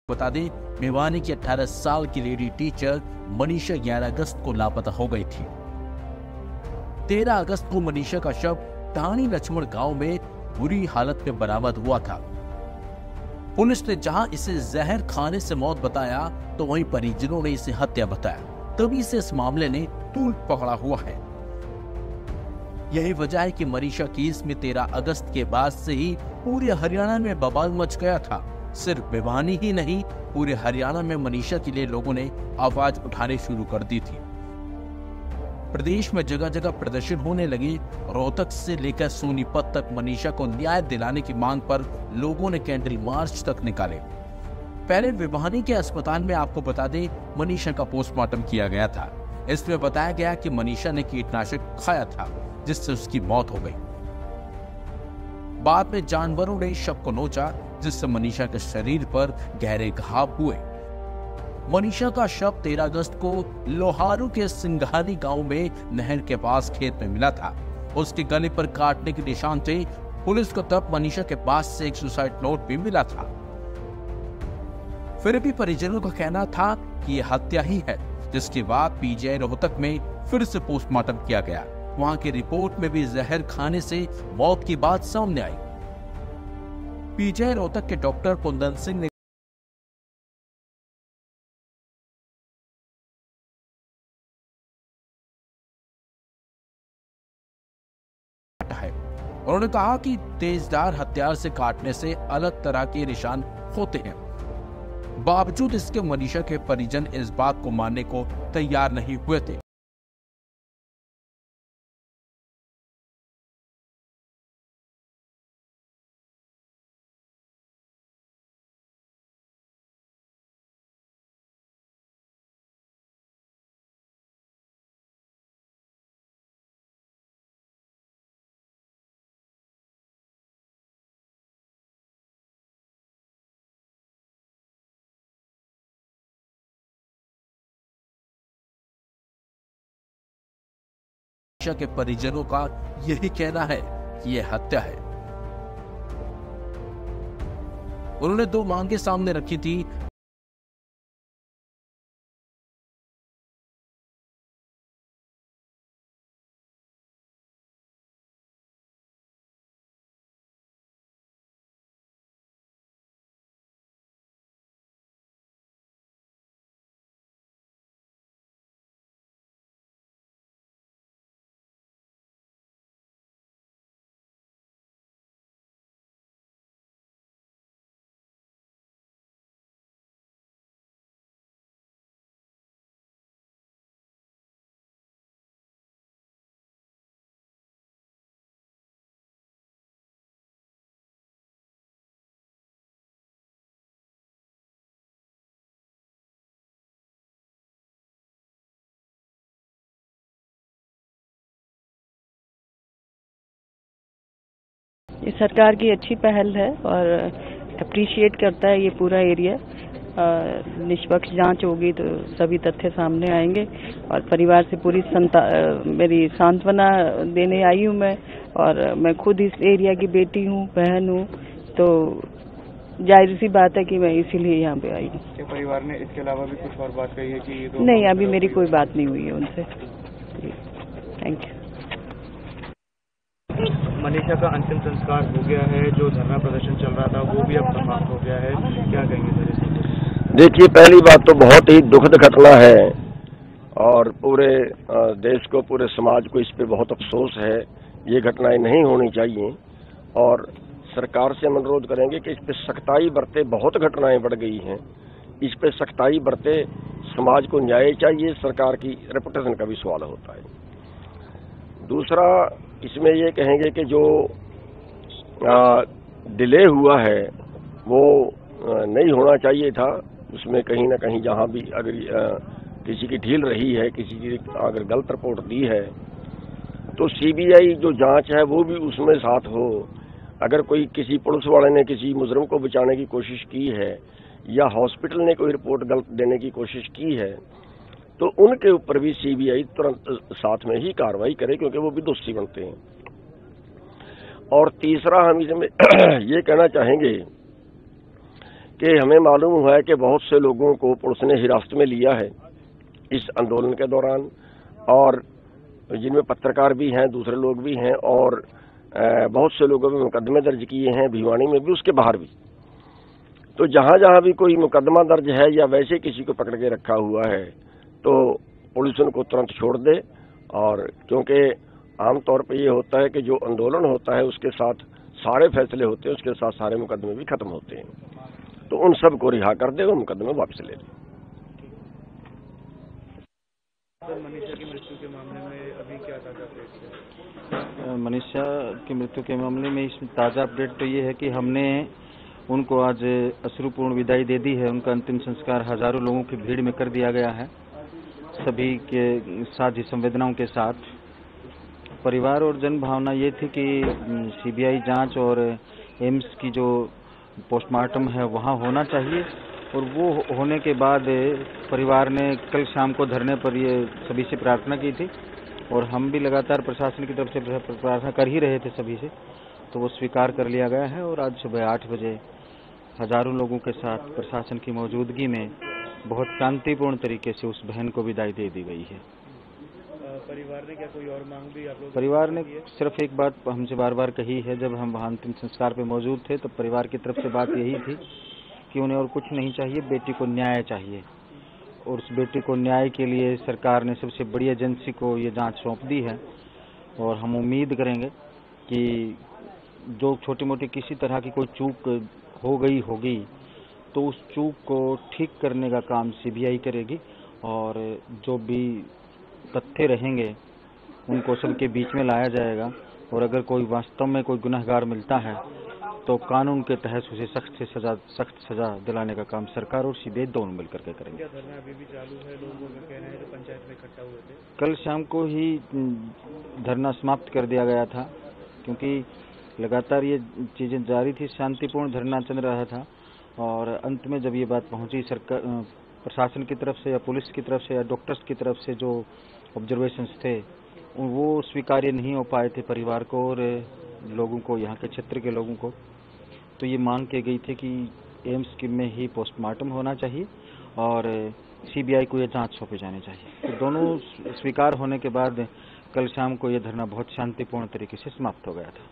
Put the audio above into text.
बता दें, भिवानी की 18 साल की लेडी टीचर मनीषा 11 अगस्त को लापता हो गई थी। 13 अगस्त को मनीषा का शव टाणी लक्ष्मण गांव में बुरी हालत में बरामद हुआ था। पुलिस ने जहां इसे जहर खाने से मौत बताया तो वहीं परिजनों ने इसे हत्या बताया। तभी से इस मामले ने तूल पकड़ा हुआ है। यही वजह है कि मनीषा केस में 13 अगस्त के बाद से ही पूरे हरियाणा में बवाल मच गया था। सिर्फ भिवानी ही नहीं, पूरे हरियाणा में मनीषा के लिए लोगों ने आवाज उठाने शुरू कर दी थी। प्रदेश में जगह जगह प्रदर्शन होने लगे। रोहतक से लेकर सोनीपत तक मनीषा को न्याय दिलाने की मांग पर लोगों ने कैंडल मार्च तक निकाले। पहले भिवानी के अस्पताल में आपको बता दें, मनीषा का पोस्टमार्टम किया गया था। इसमें बताया गया कि मनीषा ने कीटनाशक खाया था, जिससे उसकी मौत हो गई। बाद में जानवरों ने शव को नोचा, जिससे मनीषा के शरीर पर गहरे घाव हुए। मनीषा का शव 13 अगस्त को लोहारू के सिंघानी गांव में नहर के पास खेत में मिला था। उसके गले पर काटने के निशान थे। पुलिस को तब मनीषा के पास से एक सुसाइड नोट भी मिला था। फिर भी परिजनों का कहना था कि यह हत्या ही है, जिसके बाद पीजीआई रोहतक में फिर से पोस्टमार्टम किया गया। वहां की रिपोर्ट में भी जहर खाने से मौत की बात सामने आई। पीजीआई रोहतक के डॉक्टर कुंदन सिंह ने उन्होंने कहा कि तेजधार हथियार से काटने से अलग तरह के निशान होते हैं। बावजूद इसके मनीषा के परिजन इस बात को मानने को तैयार नहीं हुए थे। के परिजनों का यही कहना है कि यह हत्या है। उन्होंने 2 मांगे सामने रखी थी। ये सरकार की अच्छी पहल है और अप्रिशिएट करता है ये पूरा एरिया। निष्पक्ष जांच होगी तो सभी तथ्य सामने आएंगे और परिवार से पूरी मेरी सांत्वना देने आई हूँ मैं। और मैं खुद इस एरिया की बेटी हूँ, बहन हूँ, तो जाहिर सी बात है कि मैं इसीलिए यहाँ पे आई हूँ। परिवार ने इसके अलावा भी कुछ और बात कही है कि ये नहीं, अभी मेरी कोई बात नहीं हुई है उनसे। Thank you. मनीषा का अंतिम संस्कार हो गया है, जो धरना प्रदर्शन चल रहा था वो भी अब समाप्त हो गया है, क्या कहेंगे सर इसमें? देखिए, पहली बात तो बहुत ही दुखद घटना है और पूरे देश को, पूरे समाज को इस पे बहुत अफसोस है। ये घटनाएं नहीं होनी चाहिए और सरकार से हम अनुरोध करेंगे कि इस पे सख्ताई बरते। बहुत घटनाएं बढ़ गई हैं, इस पे सख्ताई बरते। समाज को न्याय चाहिए, सरकार की रेपुटेशन का भी सवाल होता है। दूसरा, इसमें ये कहेंगे कि जो डिले हुआ है वो नहीं होना चाहिए था। उसमें कहीं ना कहीं जहां भी अगर किसी की ढील रही है, किसी की अगर गलत रिपोर्ट दी है, तो सीबीआई जो जांच है वो भी उसमें साथ हो। अगर कोई किसी पुलिस वाले ने किसी मुजरिम को बचाने की कोशिश की है या हॉस्पिटल ने कोई रिपोर्ट गलत देने की कोशिश की है, तो उनके ऊपर भी सीबीआई तुरंत साथ में ही कार्रवाई करे, क्योंकि वो भी दोषी बनते हैं। और तीसरा, हम इसमें ये कहना चाहेंगे कि हमें मालूम हुआ है कि बहुत से लोगों को पुलिस ने हिरासत में लिया है इस आंदोलन के दौरान, और जिनमें पत्रकार भी हैं, दूसरे लोग भी हैं, और बहुत से लोगों में मुकदमे दर्ज किए हैं, भिवानी में भी, उसके बाहर भी। तो जहां जहां भी कोई मुकदमा दर्ज है या वैसे किसी को पकड़ के रखा हुआ है तो पुलिस उनको तुरंत छोड़ दे, और क्योंकि आमतौर पर यह होता है कि जो आंदोलन होता है उसके साथ सारे फैसले होते हैं, उसके साथ सारे मुकदमे भी खत्म होते हैं, तो उन सब को रिहा कर दे और मुकदमे वापस ले लें। मनीषा की मृत्यु के मामले में अभी क्या ताजा अपडेट है? मनीषा की मृत्यु के मामले में इस ताज़ा अपडेट तो ये है कि हमने उनको आज अश्रुपूर्ण विदाई दे दी है। उनका अंतिम संस्कार हजारों लोगों की भीड़ में कर दिया गया है, सभी के साथ ही संवेदनाओं के साथ। परिवार और जन भावना ये थी कि सीबीआई जांच और एम्स की जो पोस्टमार्टम है वहाँ होना चाहिए, और वो होने के बाद परिवार ने कल शाम को धरने पर ये सभी से प्रार्थना की थी, और हम भी लगातार प्रशासन की तरफ से प्रार्थना कर ही रहे थे सभी से, तो वो स्वीकार कर लिया गया है। और आज सुबह 8 बजे हजारों लोगों के साथ प्रशासन की मौजूदगी में बहुत शांतिपूर्ण तरीके से उस बहन को विदाई दे दी गई है। परिवार ने क्या कोई और मांग भी आप लोग? परिवार ने सिर्फ एक बात हमसे बार बार कही है, जब हम वहाँ अंतिम संस्कार पे मौजूद थे तो परिवार की तरफ से बात यही थी कि उन्हें और कुछ नहीं चाहिए, बेटी को न्याय चाहिए, और उस बेटी को न्याय के लिए सरकार ने सबसे बड़ी एजेंसी को ये जांच सौंप दी है। और हम उम्मीद करेंगे कि जो छोटी मोटी किसी तरह की कोई चूक हो गई होगी तो उस चूक को ठीक करने का काम सीबीआई करेगी, और जो भी तथ्य रहेंगे उनको सबके बीच में लाया जाएगा, और अगर कोई वास्तव में कोई गुनहगार मिलता है तो कानून के तहत उसे सख्त सजा दिलाने का काम सरकार और सीबीआई दोनों मिलकर के करेंगे। क्या धरना अभी भी चालू है? लोगों का कहना है जो पंचायत में इकट्ठा हुए थे। कल शाम को ही धरना समाप्त कर दिया गया था, क्योंकि लगातार ये चीजें जारी थी, शांतिपूर्ण धरना चल रहा था, और अंत में जब ये बात पहुंची सरकार प्रशासन की तरफ से या पुलिस की तरफ से या डॉक्टर्स की तरफ से जो ऑब्जर्वेशंस थे वो स्वीकार्य नहीं हो पाए थे परिवार को और लोगों को, यहाँ के क्षेत्र के लोगों को, तो ये मांग की गई थी कि एम्स में ही पोस्टमार्टम होना चाहिए और सीबीआई को ये जांच सौंपी जानी चाहिए। तो दोनों स्वीकार होने के बाद कल शाम को ये धरना बहुत शांतिपूर्ण तरीके से समाप्त हो गया था।